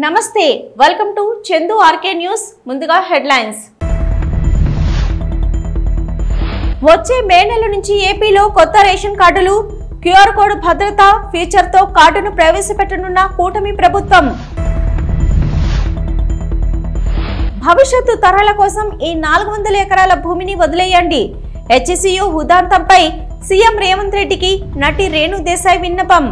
నమస్తే welcome to Chandu RK news ముందుగా headlines వచ్చే మే నెల నుంచి ఏపీలో కొత్త రేషన్ కార్డులు క్యూఆర్ కోడ్ భద్రత ఫీచర్ తో కార్డును ప్రవేశపెట్టనున్న కూటమి ప్రభుత్వం భవిష్యత్తు తరాల కోసం ఈ 400 ఎకరాల భూమిని వదిలేయండి హెచ్సియు ఉదాంతంపై సీఎం రేవంత్ రెడ్డికి నటి రేణు దేశాయ్ విన్నపం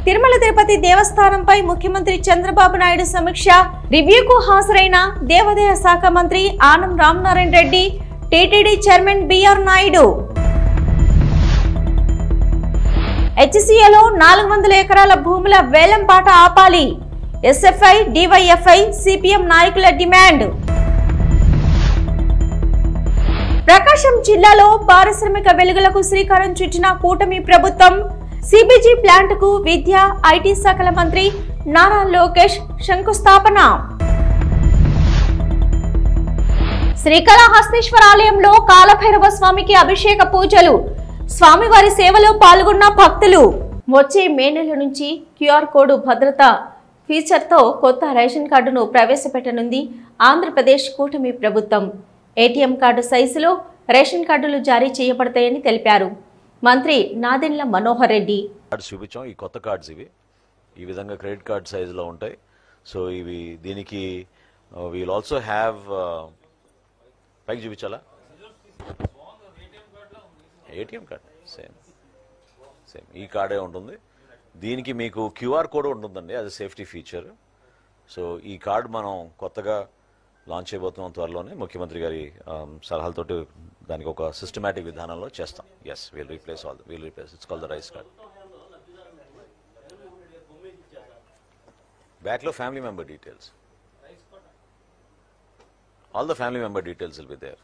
తిరుమల తిరుపతి దేవస్థానంపై ముఖ్యమంత్రి చంద్రబాబు నాయుడు సమీక్ష రివ్యూకు హాజరైన దేవాదాయ శాఖ మంత్రి Anam Ramanarayana Reddy TTD chairman BR Naidu హెచ్సిఏలో 400 ఎకరాల భూముల వేలంపాట ఆపాలి ఎస్ఎఫ్ఐ డివైఎఫ్ఐ సిపిఎం నాయకుల డిమాండ్ ప్రకాశం జిల్లాలో పారిశ్రామిక వెలుగులకు శ్రీకారం చుట్టిన కూటమి ప్రభుత్వం సిబిజీ ప్లాంట్ కు విద్య ఐటీ శాఖల మంత్రి నారా లోకేష్ శంకుస్థాపన శ్రీకాళహస్తీశ్వర ఆలయంలో కాలభైరవ స్వామికి అభిషేక పూజలు స్వామివారి సేవలో పాల్గొన్న భక్తులు వచ్చే మే నెల నుంచి క్యూఆర్ కోడ్ భద్రత ఫీచర్ తో కొత్త రేషన్ కార్డును ప్రవేశపెట్టనుంది ఆంధ్రప్రదేశ్ కూటమి ప్రభుత్వం ఏటీఎం కార్డు సైజులో రేషన్ కార్డులు జారీ చేయబడతాయని తెలిపారు మంత్రి నాదెండ్ల మనోహర్ రెడ్డి కార్డ్స్ చూపించాం. ఈ కొత్త కార్డ్స్ ఇవి ఈ విధంగా క్రెడిట్ కార్డ్ సైజులో ఉంటాయి. సో ఇవి దీనికి వీల్ ఆల్సో హ్యావ్ పైకి చూపించాలా ఏటీఎం కార్డ్ సేమ్ ఈ కార్డే ఉంటుంది. దీనికి మీకు క్యూఆర్ కోడ్ ఉంటుందండి, అది సేఫ్టీ ఫీచర్. సో ఈ కార్డ్ మనం కొత్తగా లాంచ్ చేయబోతున్నాం త్వరలోనే ముఖ్యమంత్రి గారి సలహాలతోటి దానికి ఒక సిస్టమేటిక్ విధానంలో చేస్తాం. Yes we'll replace it's called the rice card. బ్యాక్లో family member details, all the family member details will be there.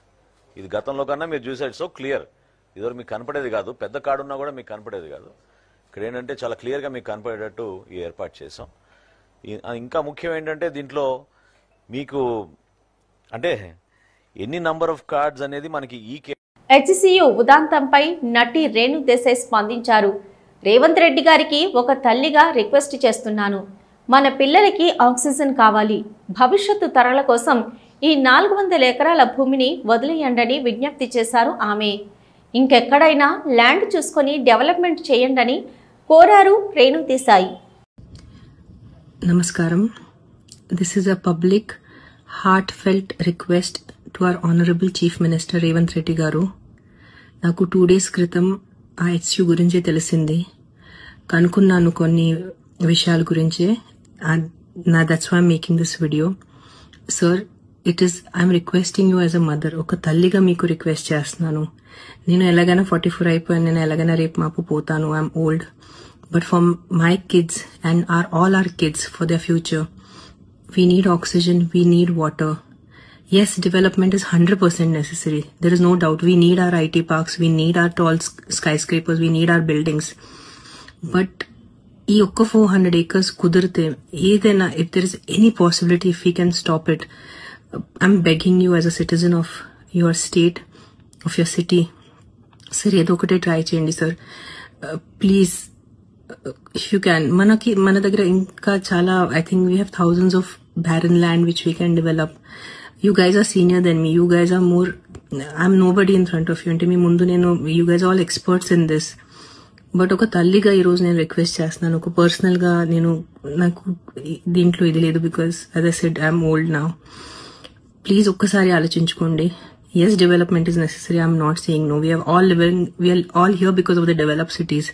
ఇది గతంలో కన్నా మీరు చూసారు సో క్లియర్, ఇదివరకు మీకు కనపడేది కాదు, పెద్ద కార్డు ఉన్నా కూడా మీకు కనపడేది కాదు. ఇక్కడ ఏంటంటే చాలా క్లియర్గా మీకు కనపడేటట్టు ఈ ఏర్పాటు చేసాం. ఇంకా ముఖ్యం ఏంటంటే దీంట్లో మీకు అంటే ఎన్ని నంబర్ ఆఫ్ కార్డ్స్ అనేది మనకి హెచ్సియు ఉదాంతంపై నటి రేణు దేశాయ్ స్పందించారు. రేవంత్ రెడ్డి గారికి ఒక తల్లిగా రిక్వెస్ట్ చేస్తున్నాను, మన పిల్లలకి ఆక్సిజన్ కావాలి, భవిష్యత్తు తరాల కోసం ఈ 400 ఎకరాల భూమిని వదిలేయండని విజ్ఞప్తి చేశారు ఆమె. ఇంకెక్కడైనా ల్యాండ్ చూసుకొని డెవలప్మెంట్ చేయండని కోరారు రేణు దేశాయ్. నమస్కారం. This is a public heartfelt request to our honorable chief minister Revanth Reddy గారు. నాకు 2 days క్రితం ఆ హెచ్సియు గురించి తెలిసింది, కనుక్కున్నాను కొన్ని విషయాల గురించి. That's why I'm making this video. Sir, I'm requesting you as a mother, ఒక తల్లిగా మీకు రిక్వెస్ట్ చేస్తున్నాను. నేను ఎలాగైనా 44 అయిపోయాను, నేను ఎలాగైనా రేపు మాపు పోతాను, I'm old. But for my kids and all our kids, for their future, we need oxygen, we need water. Yes, development is 100% necessary. There is no doubt. We need our IT parks, we need our tall skyscrapers, we need our buildings. But ee okka 400 acres kudurte edaina, if there is any possibility, if we can stop it, I'm begging you as a citizen of your state, of your city. Sir, edo okate try cheyandi sir, please. If you can, మన దగ్గర ఇంకా చాలా, I think we have thousands of barren land which we can develop. You guys are senior than me. You guys are more, I'm nobody in front of you. అంటే మీ ముందు నేను, you guys are all experts in this. But ఒక తల్లిగా ఈరోజు నేను request చేస్తున్నాను, ఒక personal గా నాకు దీంట్లో ఇది లేదు, because as I said, I'm old now. Please ఒక్కసారి ఆలోచించుకోండి. Yes, development is necessary. I'm not saying no. We are all here because of the developed cities.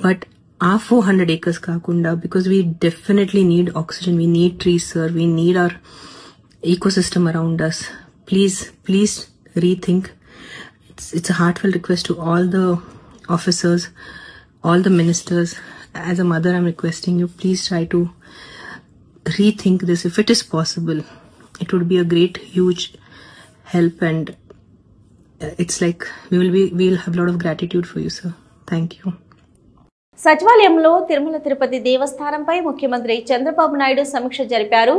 But our 400 acres kakunda, because we definitely need oxygen, we need trees, sir, we need our ecosystem around us. Please rethink. It's a heartfelt request to all the officers, all the ministers. As a mother, I'm requesting you, please try to rethink this. If it is possible, it would be a great huge help, and it's like we'll have a lot of gratitude for you, sir. Thank you. సచివాలయంలో తిరుమల తిరుపతి దేవస్థానంపై ముఖ్యమంత్రి చంద్రబాబు నాయుడు సమీక్ష జరిపారు.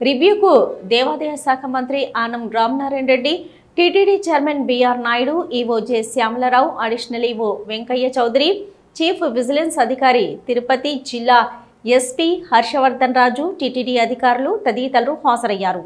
రివ్యూకు దేవాదాయ శాఖ మంత్రి Anam Ramanarayana Reddy, TTD chairman BR Naidu, EO J Shyamalarao, additional EO Venkaiah Chowdary, chief vigilance అధికారి తిరుపతి జిల్లా SP Harshavardhan రాజు, TTD అధికారులు తదితరులు హాజరయ్యారు.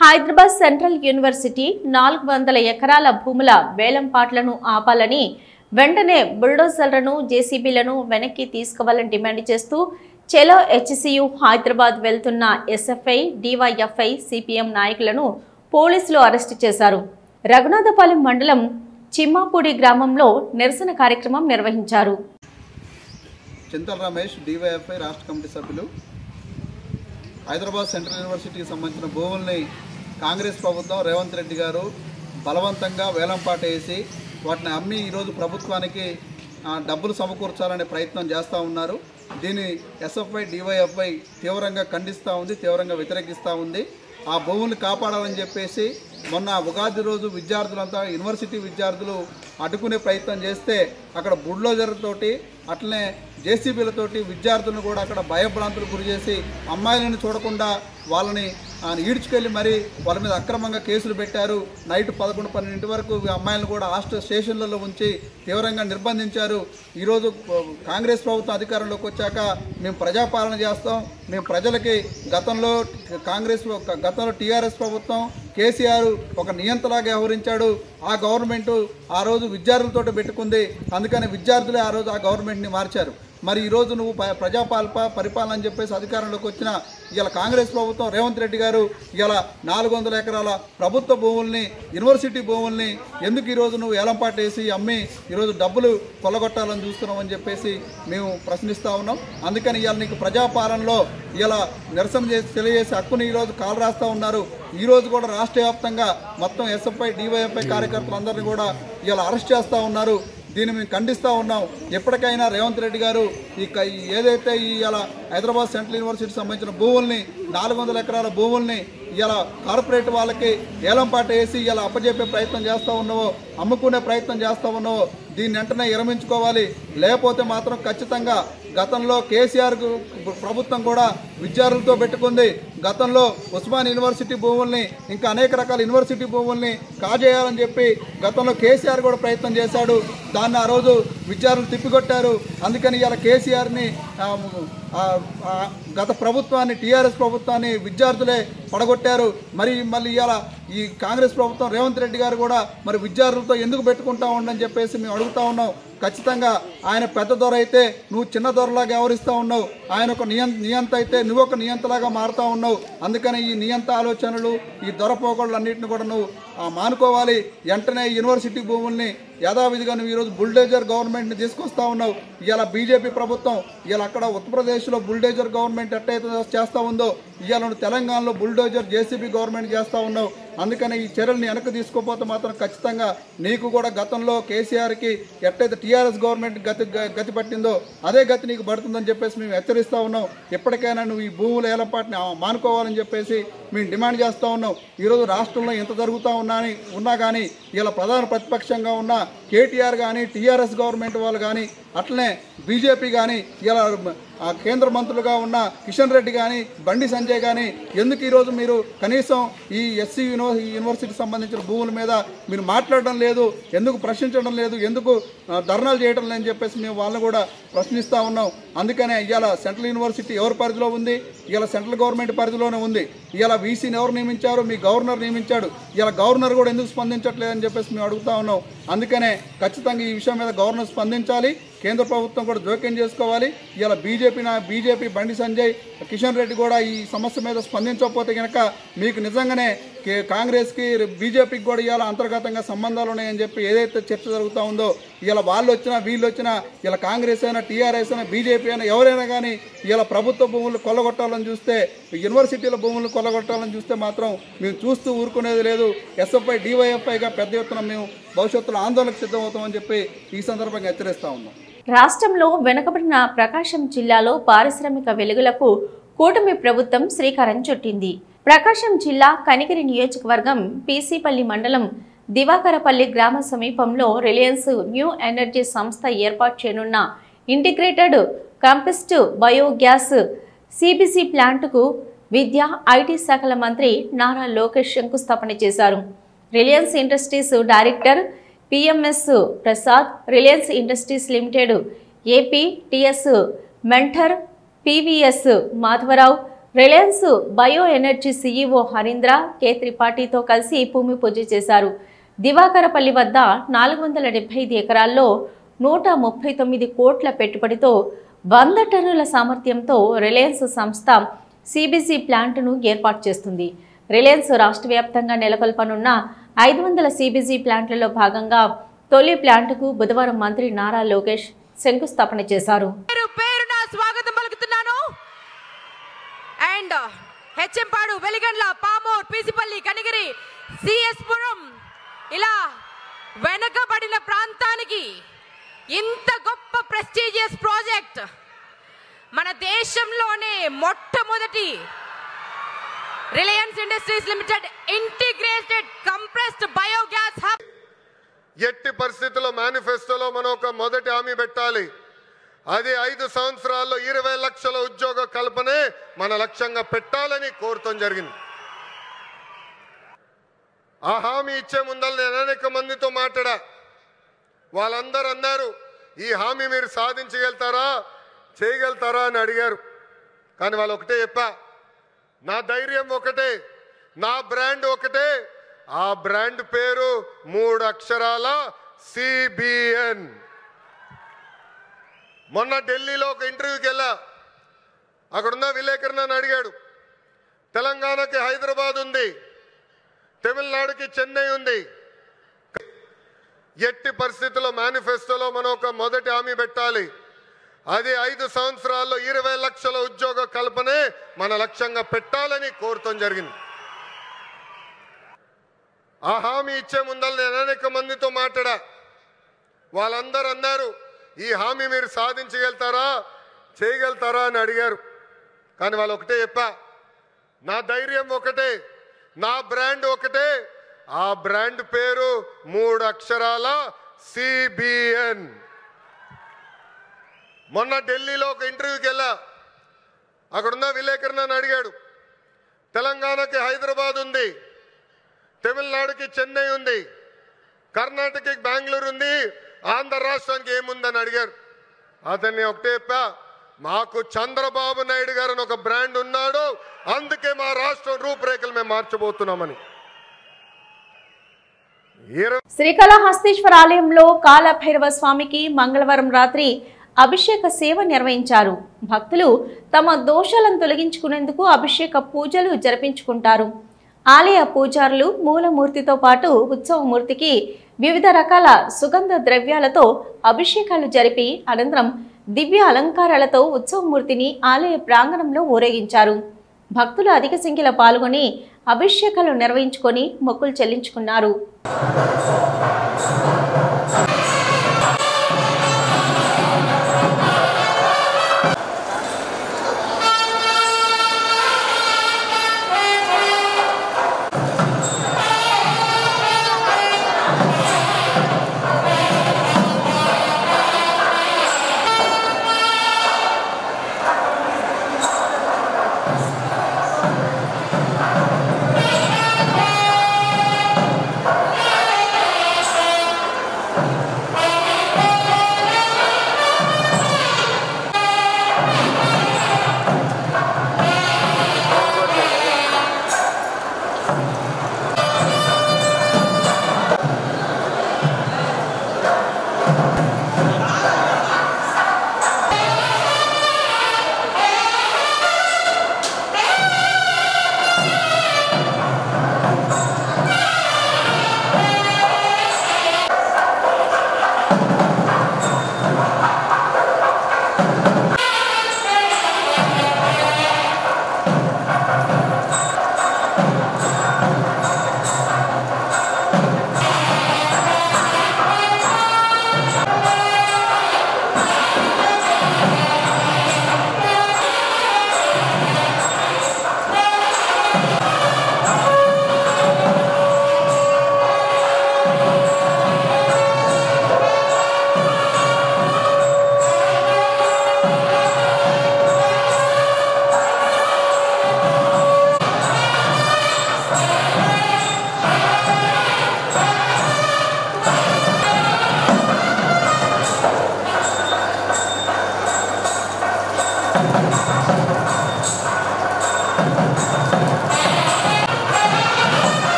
హైదరాబాద్ సెంట్రల్ యూనివర్సిటీ 400 ఎకరాల భూముల వేలంపాట్లను ఆపాలని, వెంటనే బుల్డోజర్లను, జేసీబీలను వెనక్కి తీసుకోవాలని డిమాండ్ చేస్తూ చెలో హెచ్సియు హైదరాబాద్ వెళ్తున్న ఎస్ఎఫ్ఐ, డివైఎఫ్ఐ, సిపిఎం నాయకులను పోలీసులు అరెస్టు చేశారు. రఘునాథపాలెం మండలం చిమ్మాపూడి గ్రామంలో నిరసన కార్యక్రమం నిర్వహించారు. చింతల రమేష్, డివైఎఫ్ఐ రాష్ట్ర కమిటీ సభ్యులు. హైదరాబాద్ సెంట్రల్ యూనివర్సిటీకి సంబంధించిన భూముల్ని కాంగ్రెస్ ప్రభుత్వం రేవంత్ రెడ్డి గారు బలవంతంగా వేలంపాట వేసి వాటిని అమ్మి ఈరోజు ప్రభుత్వానికి డబ్బులు సమకూర్చాలనే ప్రయత్నం చేస్తూ ఉన్నారు. దీన్ని ఎస్ఎఫ్ఐ, డివైఎఫ్ఐ తీవ్రంగా ఖండిస్తూ ఉంది, తీవ్రంగా వ్యతిరేకిస్తూ ఉంది. ఆ భూముల్ని కాపాడాలని చెప్పేసి మొన్న ఉగాది రోజు విద్యార్థులంతా, యూనివర్సిటీ విద్యార్థులు అడ్డుకునే ప్రయత్నం చేస్తే అక్కడ బుల్డోజర్ తోటి అట్లనే జేసీబీలతోటి విద్యార్థులను కూడా అక్కడ భయభ్రాంతులకు గురి చేసి అమ్మాయిలను చూడకుండా వాళ్ళని ఈడ్చుకెళ్ళి మరి వాళ్ళ మీద అక్రమంగా కేసులు పెట్టారు. నైట్ 11-12 వరకు అమ్మాయిలను కూడా హాస్టల్ స్టేషన్లలో ఉంచి తీవ్రంగా నిర్బంధించారు. ఈరోజు కాంగ్రెస్ ప్రభుత్వం అధికారంలోకి వచ్చాక మేము ప్రజాపాలన చేస్తాం, మేము ప్రజలకి గతంలో టీఆర్ఎస్ ప్రభుత్వం కేసీఆర్ ఒక నియంతలాగా వ్యవహరించాడు. ఆ గవర్నమెంట్ ఆ రోజు విద్యార్థులతో పెట్టుకుంది, అందుకని విద్యార్థులే ఆ రోజు ఆ గవర్నమెంట్ని మార్చారు. మరి ఈరోజు నువ్వు పరిపాలన అని చెప్పేసి అధికారంలోకి వచ్చిన ఇలా కాంగ్రెస్ ప్రభుత్వం రేవంత్ రెడ్డి గారు ఇలా 400 ఎకరాల ప్రభుత్వ భూముల్ని, యూనివర్సిటీ భూముల్ని ఎందుకు ఈరోజు నువ్వు ఏలంపాటు వేసి అమ్మి ఈరోజు డబ్బులు కొల్లగొట్టాలని చూస్తున్నావు అని చెప్పేసి మేము ప్రశ్నిస్తూ ఉన్నాం. అందుకని ఇవాళ నీకు ప్రజాపాలనలో ఇలా నిరసన తెలియజేసి హక్కుని ఈరోజు కాలు రాస్తూ ఉన్నారు. ఈరోజు కూడా రాష్ట్ర వ్యాప్తంగా మొత్తం ఎస్ఎఫ్ఐ, డివైఎఫ్ఐ కార్యకర్తలందరినీ కూడా ఇలా అరెస్ట్ చేస్తూ ఉన్నారు. దీన్ని మేము ఖండిస్తూ ఉన్నాం. ఎప్పటికైనా రేవంత్ రెడ్డి గారు ఏదైతే ఇలా హైదరాబాద్ సెంట్రల్ యూనివర్సిటీకి సంబంధించిన భూముల్ని 400 ఎకరాల భూముల్ని ఇలా కార్పొరేట్ వాళ్ళకి ఏలంపాట వేసి ఇలా అప్పజెప్పే ప్రయత్నం చేస్తూ ఉన్నావో, అమ్ముకునే ప్రయత్నం చేస్తూ ఉన్నావో దీన్ని వెంటనే విరమించుకోవాలి. లేకపోతే మాత్రం ఖచ్చితంగా గతంలో కేసీఆర్ ప్రభుత్వం కూడా విద్యార్థులతో పెట్టుకుంది. గతంలో ఉస్మాన్ యూనివర్సిటీ భూముల్ని, ఇంకా అనేక రకాల యూనివర్సిటీ భూముల్ని కాజేయాలని చెప్పి గతంలో కేసీఆర్ కూడా ప్రయత్నం చేశాడు. దాన్ని ఆ రోజు విద్యార్థులు తిప్పికొట్టారు. అందుకని ఇలా కేసీఆర్ని గత ప్రభుత్వాన్ని, టీఆర్ఎస్ ప్రభుత్వాన్ని విద్యార్థులే పడగొట్టారు. మళ్ళీ ఇవాళ ఈ కాంగ్రెస్ ప్రభుత్వం రేవంత్ రెడ్డి గారు కూడా మరి విద్యార్థులతో ఎందుకు పెట్టుకుంటా ఉండని చెప్పేసి మేము అడుగుతా ఉన్నాం. ఖచ్చితంగా ఆయన పెద్ద దొర అయితే నువ్వు చిన్న దొరలాగా వ్యవహరిస్తూ ఉన్నావు, ఆయన ఒక నియంత అయితే నువ్వు ఒక నియంతలాగా మారుతూ ఉన్నావు. అందుకని ఈ నియంత ఆలోచనలు, ఈ దొర పోకళ్ళు అన్నింటిని కూడా నువ్వు మానుకోవాలి. వెంటనే యూనివర్సిటీ భూముల్ని యథావిధిగా నువ్వు ఈరోజు బుల్డేజర్ గవర్నమెంట్ని తీసుకొస్తా ఉన్నావు. ఇలా బీజేపీ ప్రభుత్వం ఇలా అక్కడ ఉత్తరప్రదేశ్లో బుల్డేజర్ గవర్నమెంట్ ఎట్టయితే చేస్తూ ఉందో ఇవాళ నువ్వు తెలంగాణలో బుల్డోజర్ జేసీబీ గవర్నమెంట్ చేస్తూ ఉన్నావు. అందుకని ఈ చర్యల్ని వెనక్కి తీసుకోకపోతే మాత్రం ఖచ్చితంగా నీకు కూడా గతంలో కేసీఆర్కి ఎట్టయితే టీఆర్ఎస్ గవర్నమెంట్ గతి పట్టిందో అదే గతి నీకు పడుతుందని చెప్పేసి మేము హెచ్చరిస్తూ ఉన్నాం. ఎప్పటికైనా నువ్వు ఈ భూముల ఏలంపాటిని మానుకోవాలని చెప్పేసి మేము డిమాండ్ చేస్తూ ఉన్నాం. ఈరోజు రాష్ట్రంలో ఎంత జరుగుతూ ఉన్నా కానీ ఇలా ప్రధాన ప్రతిపక్షంగా ఉన్న కేటీఆర్ కానీ, టీఆర్ఎస్ గవర్నమెంట్ వాళ్ళు కానీ, అట్లనే బీజేపీ కానీ, ఇలా కేంద్ర మంత్రులుగా ఉన్న కిషన్ రెడ్డి కానీ, బండి సంజయ్ కానీ ఎందుకు ఈరోజు మీరు కనీసం ఈ ఎస్సీ యూనివర్సిటీకి సంబంధించిన భూముల మీద మీరు మాట్లాడడం లేదు, ఎందుకు ప్రశ్నించడం లేదు, ఎందుకు ధర్నాలు చేయడం లేదని చెప్పేసి మేము వాళ్ళని కూడా ప్రశ్నిస్తూ ఉన్నాం. అందుకనే ఇవాళ సెంట్రల్ యూనివర్సిటీ ఎవరి పరిధిలో ఉంది? ఇవాళ సెంట్రల్ గవర్నమెంట్ పరిధిలోనే ఉంది. ఇవాళ వీసీని ఎవరు నియమించారు? మీ గవర్నర్ నియమించాడు. ఇవాళ గవర్నర్ కూడా ఎందుకు స్పందించట్లేదని చెప్పేసి మేము అడుగుతా ఉన్నాం. అందుకనే ఖచ్చితంగా ఈ విషయం మీద గవర్నర్ స్పందించాలి, కేంద్ర ప్రభుత్వం కూడా జోక్యం చేసుకోవాలి. ఇలా బీజేపీ బండి సంజయ్, కిషన్ రెడ్డి కూడా ఈ సమస్య మీద స్పందించకపోతే కనుక మీకు నిజంగానే కాంగ్రెస్కి, బీజేపీకి కూడా ఇవాళ అంతర్గతంగా సంబంధాలు ఉన్నాయని చెప్పి ఏదైతే చర్చ జరుగుతూ ఉందో ఇలా వాళ్ళు వచ్చినా వీళ్ళు వచ్చినా ఇలా కాంగ్రెస్ అయినా, టీఆర్ఎస్ అయినా, బీజేపీ అయినా ఎవరైనా కానీ ఇలా ప్రభుత్వ భూములు కొల్లగొట్టాలని చూస్తే, యూనివర్సిటీల భూములు కొల్లగొట్టాలని చూస్తే మాత్రం మేము చూస్తూ ఊరుకునేది లేదు. ఎస్ఎఫ్ఐ, డివైఎఫ్ఐగా పెద్ద ఎత్తున మేము భవిష్యత్తులో ఆందోళనకు సిద్ధమవుతామని చెప్పి ఈ సందర్భంగా హెచ్చరిస్తూ ఉన్నాం. రాష్ట్రంలో వెనుకబడిన ప్రకాశం జిల్లాలో పారిశ్రామిక వెలుగులకు కూటమి ప్రభుత్వం శ్రీకారం చుట్టింది. ప్రకాశం జిల్లా కనిగిరి నియోజకవర్గం పీసీపల్లి మండలం దివాకరపల్లి గ్రామ సమీపంలో రిలయన్స్ న్యూ ఎనర్జీ సంస్థ ఏర్పాటు చేయనున్న ఇంటిగ్రేటెడ్ కంపోస్ట్ బయోగ్యాస్ సిబిసి ప్లాంట్కు విద్యా ఐటీ శాఖల మంత్రి నారా లోకేష్ శంకుస్థాపన చేశారు. Reliance Industries director PMS Prasad, Reliance Industries limited AP TS mentor PVS Madhavarao, Reliance bio energy CEO Harindra K త్రిపాఠితో కలిసి భూమి పూజ చేశారు. దివాకరపల్లి వద్ద 475 ఎకరాల్లో 139 కోట్ల పెట్టుబడితో 100 టన్నుల సామర్థ్యంతో రిలయన్స్ సంస్థ సిబిసి ప్లాంట్ను ఏర్పాటు చేస్తుంది. రిలయన్స్ రాష్ట్ర వ్యాప్తంగా నెలకొల్పనున్న 500 సిబిసి ప్లాంట్లలో భాగంగా తొలి ప్లాంట్కు బుధవారం మంత్రి నారా లోకేష్ శంకుస్థాపన చేశారు. స్వాగతం పలుకుతున్నాను. అండ్ హెచ్ఎంపాడు, వెలిగండ్ల, పామూర్, పీసిపల్లి, కనిగిరి, సిఎస్ పురం ఇలా వెనకబడిన ప్రాంతానికి ఇంత గొప్ప ప్రెస్టీజియస్ ప్రాజెక్ట్ మన దేశంలోనే మొట్టమొదటి Reliance Industries limited integrated compressed biogas hub. ఎట్టి పరిస్థితుల్లో మేనిఫెస్టోలో మనం ఒక మొదటి హామీ పెట్టాలి. అది 5 సంవత్సరాల్లో 20 లక్షల ఉద్యోగ కల్పనే మన లక్ష్యంగా పెట్టాలని కోరటం జరిగింది. ఆ హామీ ఇచ్చే ముందర నేను అనేక మందితో మాట్లాడా. వాళ్ళందరూ అన్నారు, ఈ హామీ మీరు సాధించగలుగుతారా, చేయగలుగుతారా అని అడిగారు. కానీ వాళ్ళు ఒకటే చెప్పా, నా ధైర్యం ఒకటే, నా బ్రాండ్ ఒకటే. ఆ బ్రాండ్ పేరు 3 అక్షరాల సిబిఎన్. మొన్న ఢిల్లీలో ఒక ఇంటర్వ్యూకి వెళ్ళా. అక్కడున్న విలేకరు నన్ను అడిగాడు, తెలంగాణకి హైదరాబాద్ ఉంది, తమిళనాడుకి చెన్నై ఉంది. ఎట్టి పరిస్థితుల్లో మేనిఫెస్టోలో మనం ఒక మొదటి హామీ పెట్టాలి. అది 5 సంవత్సరాల్లో 20 లక్షల ఉద్యోగ కల్పనే మన లక్ష్యంగా పెట్టాలని కోరటం జరిగింది. ఆ హామీ ఇచ్చే ముందర నేను అనేక మందితో మాట్లాడా. వాళ్ళందరూ అన్నారు, ఈ హామీ మీరు సాధించగలుగుతారా, చేయగలుగుతారా అని అడిగారు. కానీ వాళ్ళు ఒకటే చెప్పా, నా ధైర్యం ఒకటే, నా బ్రాండ్ ఒకటే. ఆ బ్రాండ్ పేరు 3 అక్షరాల సిబిఎన్. మొన్న ఢిల్లీలో ఒక ఇంటర్వ్యూకి వెళ్ళా. అక్కడున్న విలేకరు నన్ను అడిగాడు, తెలంగాణకి హైదరాబాద్ ఉంది, తమిళనాడుకి చెన్నై ఉంది, కర్ణాటకకి బెంగళూరు ఉంది, ఆంధ్ర రాష్ట్రానికి ఏముందని అడిగారు. అతన్ని ఒకటే చెప్పా, మాకు చంద్రబాబు నాయుడు గారు అని ఒక బ్రాండ్ ఉన్నాడు, అందుకే మా రాష్ట్రం రూపురేఖలు మేము మార్చబోతున్నామని. శ్రీకాళహస్తీశ్వర ఆలయంలో కాలభైరవ స్వామికి మంగళవారం రాత్రి అభిషేక సేవ నిర్వహించారు. భక్తులు తమ దోషాలను తొలగించుకునేందుకు అభిషేక పూజలు జరిపించుకుంటారు. ఆలయ పూజారులు మూలమూర్తితో పాటు ఉత్సవమూర్తికి వివిధ రకాల సుగంధ ద్రవ్యాలతో అభిషేకాలు జరిపి అనంతరం దివ్య అలంకారాలతో ఉత్సవమూర్తిని ఆలయ ప్రాంగణంలో ఊరేగించారు. భక్తులు అధిక సంఖ్యలో పాల్గొని అభిషేకాలు నిర్వహించుకొని మొక్కులు చెల్లించుకున్నారు.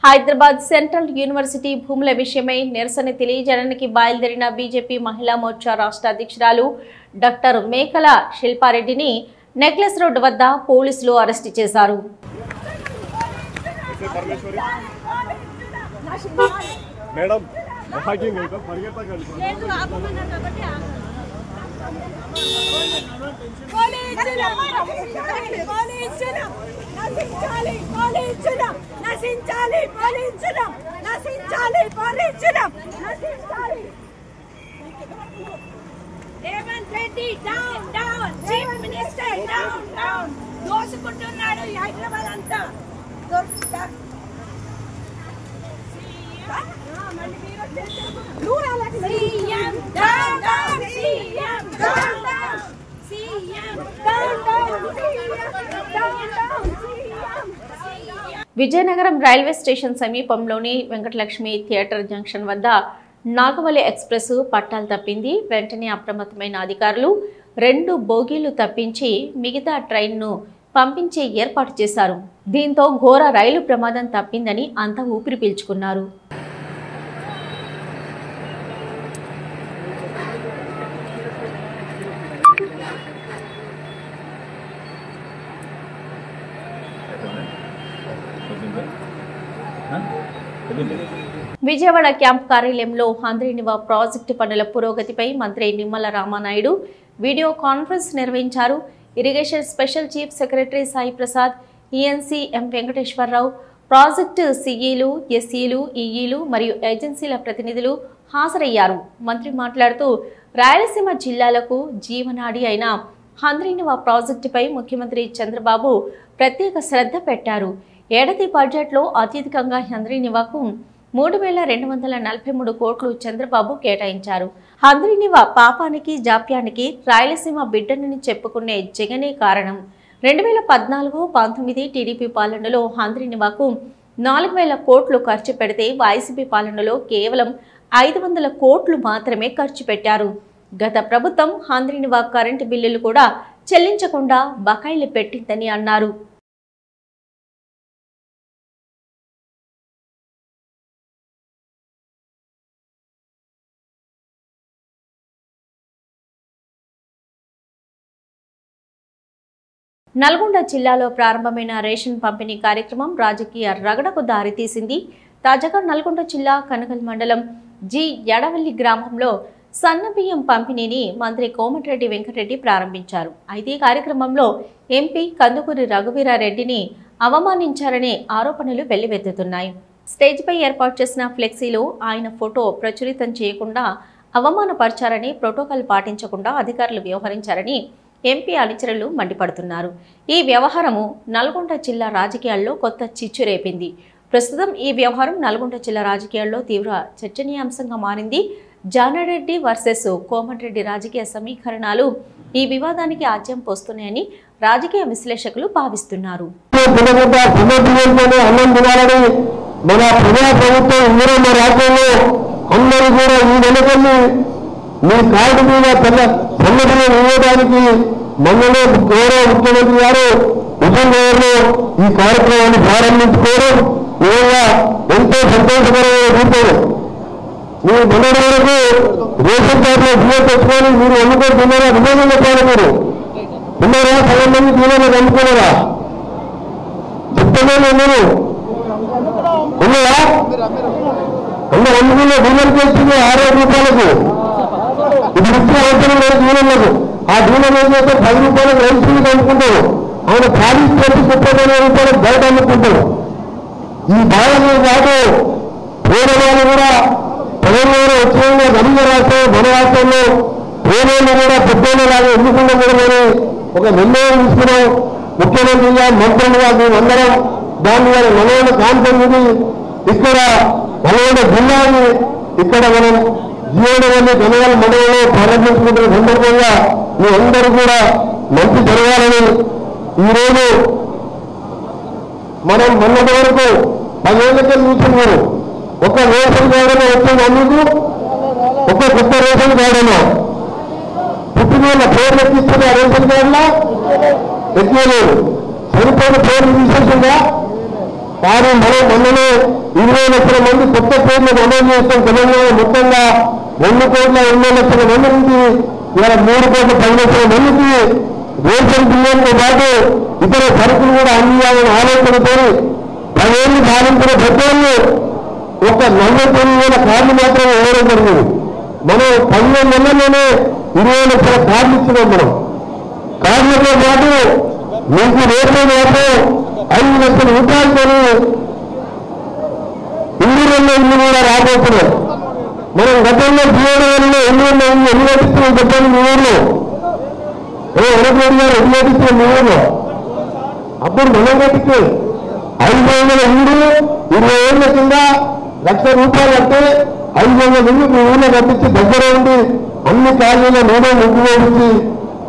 హైదరాబాద్ సెంట్రల్ యూనివర్సిటీ భూముల విషయమై నిరసన తెలియజేయడానికి బయలుదేరిన బీజేపీ మహిళా మోర్చా రాష్ట్ర అధ్యక్షురాలు డాక్టర్ మేకల శిల్పారెడ్డిని నెక్లెస్ రోడ్ వద్ద పోలీసులు అరెస్టు చేశారు. Revanth Reddy down down, chief minister down down, దోసుకుంటున్నాడు హైదరాబాద్ అంతా. CM down down, CM down down, CM down down, down down, Vizianagaram railway station సమీపంలోని వెంకటలక్ష్మి థియేటర్ జంక్షన్ వద్ద నాగవల్లి ఎక్స్ప్రెస్ పట్టాలు తప్పింది. వెంటనే అప్రమత్తమైన అధికారులు 2 బోగీలు తప్పించి మిగతా ట్రైన్ను పంపించే ఏర్పాటు చేశారు. దీంతో ఘోర రైలు ప్రమాదం తప్పిందని అంతా ఊపిరి పీల్చుకున్నారు. విజయవాడ క్యాంప్ కార్యాలయంలో హంద్రీనివా ప్రాజెక్టు పనుల పురోగతిపై మంత్రి నిమ్మల రామానాయుడు వీడియో కాన్ఫరెన్స్ నిర్వహించారు. Irrigation special chief secretary Sai Prasad, ENC M Venkateswararao, project సిఈలు, ఎస్ఈలు, ఈఈలు మరియు ఏజెన్సీల ప్రతినిధులు హాజరయ్యారు. మంత్రి మాట్లాడుతూ రాయలసీమ జిల్లాలకు జీవనాడి అయిన హంద్రీనివా ప్రాజెక్టుపై ముఖ్యమంత్రి చంద్రబాబు ప్రత్యేక శ్రద్ధ పెట్టారు. ఏడాది బడ్జెట్లో అత్యధికంగా హంద్రీనివాకు 3,243 కోట్లు చంద్రబాబు కేటాయించారు. హంద్రీనివా పాపానికి జాప్యానికి రాయలసీమ బిడ్డనని చెప్పుకునే జగనే కారణం. 2014-19 టీడీపీ పాలనలో హంద్రీనివాకు 4,000 కోట్లు ఖర్చు పెడితే వైసీపీ పాలనలో కేవలం 500 కోట్లు మాత్రమే ఖర్చు పెట్టారు. గత ప్రభుత్వం హంద్రీనివా కరెంటు బిల్లులు కూడా చెల్లించకుండా బకాయిలు పెట్టిందని అన్నారు. నల్గొండ జిల్లాలో ప్రారంభమైన రేషన్ పంపిణీ కార్యక్రమం రాజకీయ రగడకు దారితీసింది. తాజాగా నల్గొండ జిల్లా కనగల్ మండలం జి యడవల్లి గ్రామంలో సన్నబియ్యం పంపిణీని మంత్రి కోమటిరెడ్డి వెంకటరెడ్డి ప్రారంభించారు. అయితే ఈ కార్యక్రమంలో ఎంపీ కందుకూరి రఘువీరారెడ్డిని అవమానించారనే ఆరోపణలు వెల్లువెత్తుతున్నాయి. స్టేజ్పై ఏర్పాటు చేసిన ఫ్లెక్సీలో ఆయన ఫోటో ప్రచురితం చేయకుండా అవమానపరిచారని, ప్రోటోకాల్ పాటించకుండా అధికారులు వ్యవహరించారని ఎంపీ అనుచరులు మండిపడుతున్నారు. ఈ వ్యవహారము నల్గొండ జిల్లా రాజకీయాల్లో కొత్త చిచ్చు రేపింది. ప్రస్తుతం ఈ వ్యవహారం నల్గొండ జిల్లా రాజకీయాల్లో తీవ్ర చర్చనీయాంశంగా మారింది. జానారెడ్డి వర్సెస్ కోమటిరెడ్డి రాజకీయ సమీకరణాలు ఈ వివాదానికి ఆజ్యం పోస్తున్నాయని రాజకీయ విశ్లేషకులు భావిస్తున్నారు. మన ప్రజా ప్రభుత్వం ఇందులో మన రాష్ట్రంలో అందరూ కూడా ఈ నెలకొల్లి మీ కార్డు మీద సన్నబియ్యం ఇవ్వడానికి మనలో గౌరవ ముఖ్యమంత్రి గారు విజయనగరంలో ఈ కార్యక్రమాన్ని ప్రారంభించుకోవడం నిజంగా ఎంతో సంతోషకరమైన రూపం. మీరు మొన్నటి వరకు రేషన్ కార్డులో బియ్యం తెచ్చుకొని మీరు ఎన్నుకొని తిన్నారా? విజయనగరం చెప్పారు. మీరు తిన్నారా? సగం మంది బియ్యం ఎన్నుకోలేరా? చెప్తానే మీరు ఉన్నాయా? అందరూ అందుకున్న బియ్యం చేస్తుంది 6 రూపాయలకు. ఇప్పుడు ఇచ్చే అవసరం లేదు బియ్యంలకు. ఆ బియ్యం ఏం చేస్తే 10 రూపాయలకు రైతులకు అమ్ముకుంటారు. ఆయన ఖాళీ చేసి 30 రూపాయలకు బయట అమ్ముకుంటారు. ఈ భాగంలో కాదు పేదవాళ్ళు కూడా తెలంగాణ వచ్చేగా గరీబ రాష్ట్రం మన రాష్ట్రంలో పేదోళ్ళు కూడా పెద్దోళ్ళలాగా ఎన్నుకుండకూడదని ఒక నిర్ణయం తీసుకున్నాం. ముఖ్యమంత్రిగా మంత్రులుగా మేమందరం దాని వల్ల నల్గొండ కాన్ఫరెన్స్ ఇక్కడ నల్గొండ జిల్లాని ఇక్కడ మనం జీవనవల్లి గనగల మండలంలో ప్రారంభించుకుంటున్న సందర్భంగా మీ అందరూ కూడా మంచి జరగాలని ఈరోజు మనం మొన్నటి వరకు 10 ఏళ్ళ కింద చూస్తున్నారు. ఒక రేషన్ కార్డులో వచ్చింది అందుకు ఒక కొత్త రేషన్ కార్డులో పుట్టిన పేర్లు ఎక్కిస్తున్న రేషన్ కార్డులో ఎక్కలేదు. చనిపోయిన పేర్లు తీసేసిందా? కానీ మనం మొన్ననే 20 లక్షల మంది కొత్త పేర్లు నమోదు చేస్తాం. తెలంగాణ మొత్తంగా 2,80 లక్షల మంది నుంచి ఇలా 3,10 లక్షల మందికి రేషన్ బియ్యంతో పాటు ఇతర సరుకులు కూడా అందియాలని ఆలోచనతో 10 ఏళ్ళు సాధించిన పెద్దలు ఒక 49,000 కార్డు మాత్రమే ఇవ్వడం జరిగింది. మనం 15 నెలల్లోనే 20 లక్షల కార్డులు ఇచ్చినాం. మనం కార్డులతో పాటు మీకు రేషన్ మాత్రం 5 లక్షల రూపాయలతో ఇల్లు కూడా రాబోతున్నాం. మనం గతంలో జీవనవల్లిలో ఎన్ని నటిస్తున్నాం చెప్పండి. మీ ఊళ్ళో వెనకరెడ్డి గారు ఎన్ని నటిస్తున్నాం మీ ఊళ్ళో? అప్పుడు మనం కట్టించే 500 ఇల్లు 20 ఏళ్ళ కింద 1,00,000 రూపాయలు అంటే 500 ఇల్లు మీ ఊళ్ళో కట్టించి దగ్గర ఉండి అన్ని కాలనీలో నేనే ముగ్గు వేయించి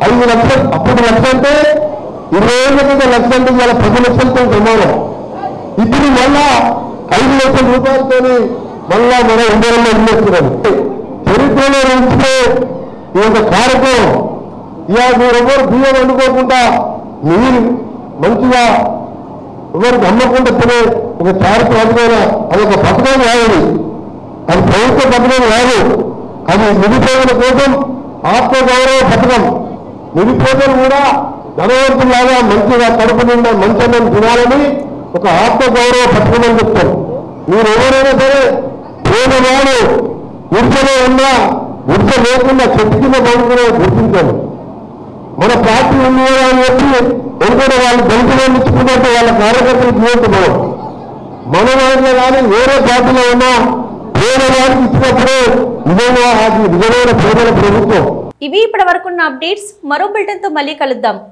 5 లక్షలు. అప్పుడు 1,00,000 అంటే 20 ఏళ్ళ కింద 1,00,000 అంటే ఇలా 10 లక్షలతో సమానం. ఇప్పుడు మళ్ళా 5 లక్షల రూపాయలతో మళ్ళా మన ఇండియాలో ఇల్లేస్తున్నాం. చరిత్రలో ఉంచితే ఈ యొక్క కార్యక్రమం ఇవాళ మీరెవరు బియ్యం వండుకోకుండా మీరు మంచిగా ఎవరికి అమ్మకుండా తినే ఒక చారిత్రకమైన అదొక పథకం కాదు. అది ప్రభుత్వ పథకం కాదు. అది నిరుపేదల కోసం ఆత్మగౌరవ పథకం. నిరుపేదలు కూడా ధనవంతులాగా మంచిగా కడుపు నిండా మంచం తినాలని ఒక ఆత్మగౌరవ పథకం అని చెప్తాం. మీరు ఎవరైనా సరే పేదవాడు గుర్తులో ఉన్నా గుర్తు లేకుండా చెట్టు కింద పడుకునే గుర్తించాలి. మన పార్టీ ఉంది అని చెప్పి ఎందుకంటే వాళ్ళు దళితులు ఇచ్చుకున్నట్టు వాళ్ళ కార్యకర్తలు జీవితం మన వాటిలో కానీ వేరే పార్టీలో ఉన్నా పేదవాడికి ఇచ్చినప్పుడే నిజంగా అది నిజమైన పేదల ప్రభుత్వం. ఇవి ఇప్పటి వరకున్న అప్డేట్స్. మరో బులెటిన్తో మళ్ళీ కలుద్దాం.